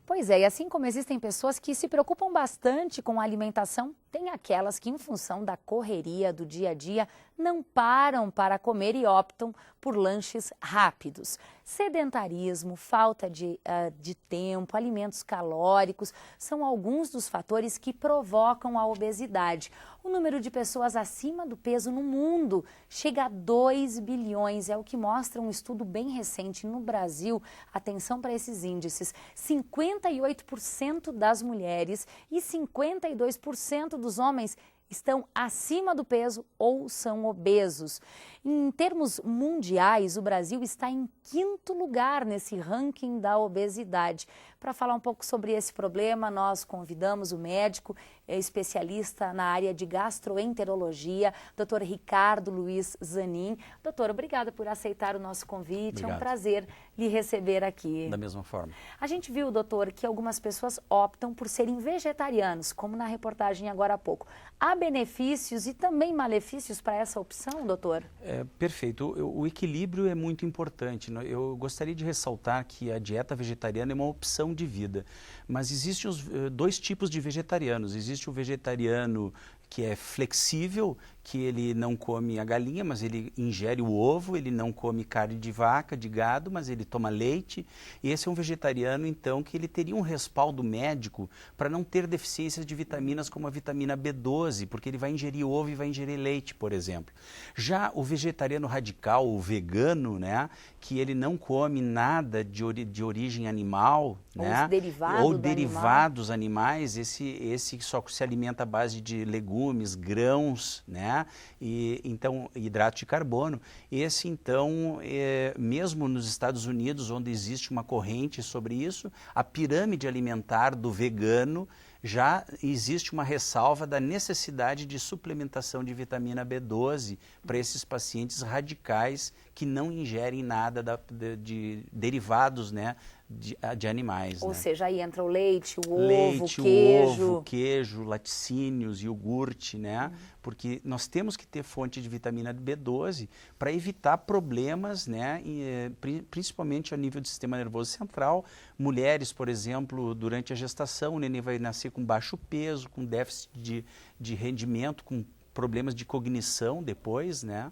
Pois é, e assim como existem pessoas que se preocupam bastante com a alimentação, tem aquelas que, em função da correria do dia a dia, não param para comer e optam por lanches rápidos. Sedentarismo, falta de tempo, alimentos calóricos são alguns dos fatores que provocam a obesidade. O número de pessoas acima do peso no mundo chega a 2 bilhões, é o que mostra um estudo bem recente no Brasil. Atenção para esses índices: 58% das mulheres e 52% dos homens estão acima do peso ou são obesos. Em termos mundiais, o Brasil está em 5º lugar nesse ranking da obesidade. Para falar um pouco sobre esse problema, nós convidamos o médico, especialista na área de gastroenterologia, Dr. Ricardo Luiz Zanin. Doutor, obrigada por aceitar o nosso convite. Obrigado. É um prazer lhe receber aqui. Da mesma forma. A gente viu, doutor, que algumas pessoas optam por serem vegetarianos, como na reportagem agora há pouco. Há benefícios e também malefícios para essa opção, doutor? Perfeito. O equilíbrio é muito importante. Eu gostaria de ressaltar que a dieta vegetariana é uma opção de vida, mas existem dois tipos de vegetarianos. Existe o vegetariano que é flexível, que ele não come a galinha, mas ele ingere o ovo, ele não come carne de vaca, de gado, mas ele toma leite. E esse é um vegetariano, então, que ele teria um respaldo médico para não ter deficiências de vitaminas como a vitamina B12, porque ele vai ingerir ovo e vai ingerir leite, por exemplo. Já o vegetariano radical, o vegano, né, que ele não come nada de origem animal, né, ou derivados animais, esse só se alimenta à base de legumes, grãos, né, e então hidrato de carbono. Esse então, mesmo nos Estados Unidos, onde existe uma corrente sobre isso, a pirâmide alimentar do vegano, já existe uma ressalva da necessidade de suplementação de vitamina B12 para esses pacientes radicais que não ingerem nada de derivados, né, de animais. Ou né? seja, aí entra o leite, o ovo, queijo, laticínios, iogurte, né? Porque nós temos que ter fonte de vitamina B12 para evitar problemas, né? Principalmente a nível do sistema nervoso central. Mulheres, por exemplo, durante a gestação, o neném vai nascer com baixo peso, com déficit de rendimento, com problemas de cognição depois, né?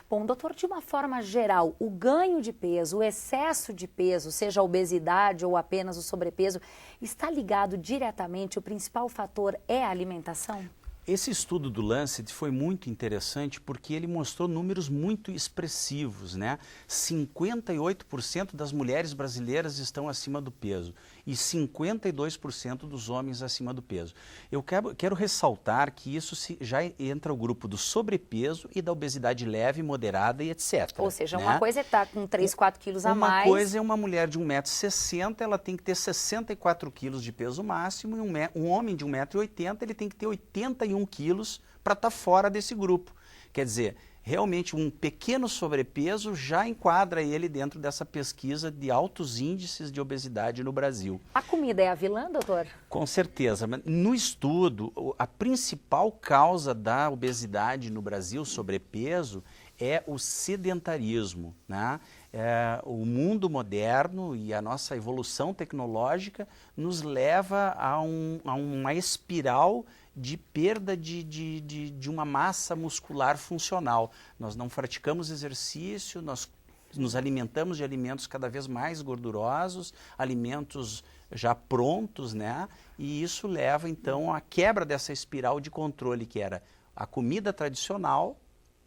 Bom, doutor, de uma forma geral, o ganho de peso, o excesso de peso, seja a obesidade ou apenas o sobrepeso, está ligado diretamente, o principal fator é a alimentação? Esse estudo do Lancet foi muito interessante porque ele mostrou números muito expressivos, né? 58% das mulheres brasileiras estão acima do peso e 52% dos homens acima do peso. Eu quero ressaltar que isso já entra o grupo do sobrepeso e da obesidade leve, moderada e etc. Ou seja, né? uma coisa é estar com 3, 4 quilos a mais. Uma coisa é uma mulher de 1,60 m, ela tem que ter 64 quilos de peso máximo, e um homem de 1,80 m, ele tem que ter 81 quilos para estar fora desse grupo. Quer dizer, realmente um pequeno sobrepeso já enquadra ele dentro dessa pesquisa de altos índices de obesidade no Brasil. A comida é a vilã, doutor? Com certeza. Mas no estudo, a principal causa da obesidade no Brasil, sobrepeso, é o sedentarismo, né? O mundo moderno e a nossa evolução tecnológica nos leva a uma espiral de perda de uma massa muscular funcional. Nós não praticamos exercício, nós nos alimentamos de alimentos cada vez mais gordurosos, alimentos já prontos, né? E isso leva então à quebra dessa espiral de controle que era a comida tradicional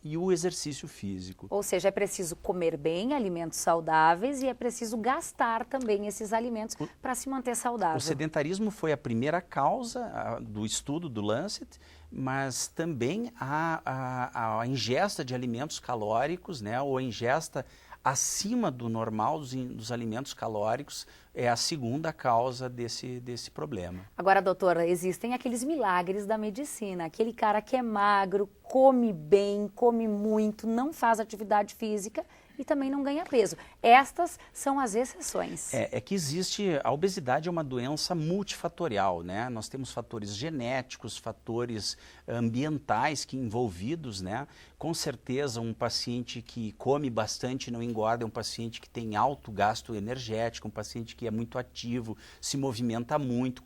e o exercício físico. Ou seja, é preciso comer bem, alimentos saudáveis, e é preciso gastar também esses alimentos para se manter saudável. O sedentarismo foi a primeira causa do estudo do Lancet, mas também a ingesta de alimentos calóricos, né, ou a ingesta acima do normal dos alimentos calóricos é a segunda causa desse problema. Agora, doutora, existem aqueles milagres da medicina. Aquele cara que é magro, come bem, come muito, não faz atividade física e também não ganha peso. Estas são as exceções. É que existe, a obesidade é uma doença multifatorial, né? Nós temos fatores genéticos, fatores ambientais que envolvidos, né? Com certeza um paciente que come bastante e não engorda é um paciente que tem alto gasto energético, um paciente que é muito ativo, se movimenta muito,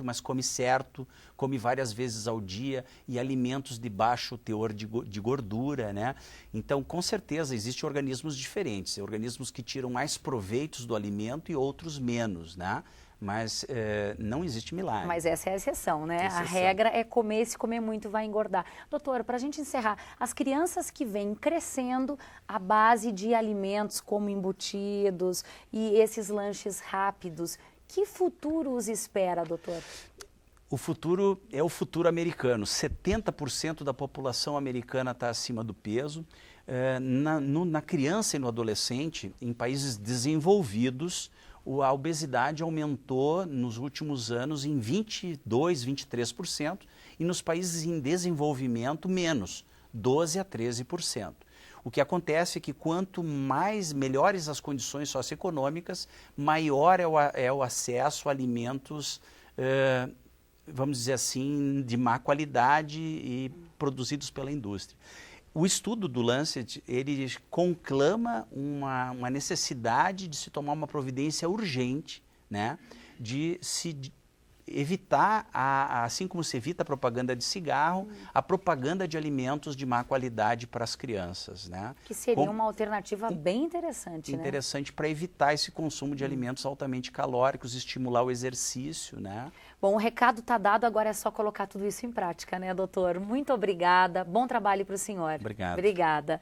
mas come certo, come várias vezes ao dia e alimentos de baixo teor de gordura, né? Então, com certeza, existem organismos diferentes, organismos que tiram mais proveitos do alimento e outros menos, né? Mas não existe milagre. Mas essa é a exceção, né? Exceção. A regra é comer, se comer muito vai engordar. Doutora, para a gente encerrar, as crianças que vêm crescendo à base de alimentos como embutidos e esses lanches rápidos, que futuro os espera, doutor? O futuro é o futuro americano. 70% da população americana está acima do peso. Na criança e no adolescente, em países desenvolvidos, a obesidade aumentou nos últimos anos em 22%, 23%, e nos países em desenvolvimento, menos, 12% a 13%. O que acontece é que quanto melhores as condições socioeconômicas, maior é o acesso a alimentos, vamos dizer assim, de má qualidade e produzidos pela indústria. O estudo do Lancet, ele conclama uma necessidade de se tomar uma providência urgente, né, de se evitar, assim como se evita a propaganda de cigarro, a propaganda de alimentos de má qualidade para as crianças, né? Que seria uma alternativa bem interessante, né? Interessante para evitar esse consumo de alimentos altamente calóricos, estimular o exercício, né? Bom, o recado está dado, agora é só colocar tudo isso em prática, né, doutor? Muito obrigada, bom trabalho para o senhor. Obrigado. Obrigada.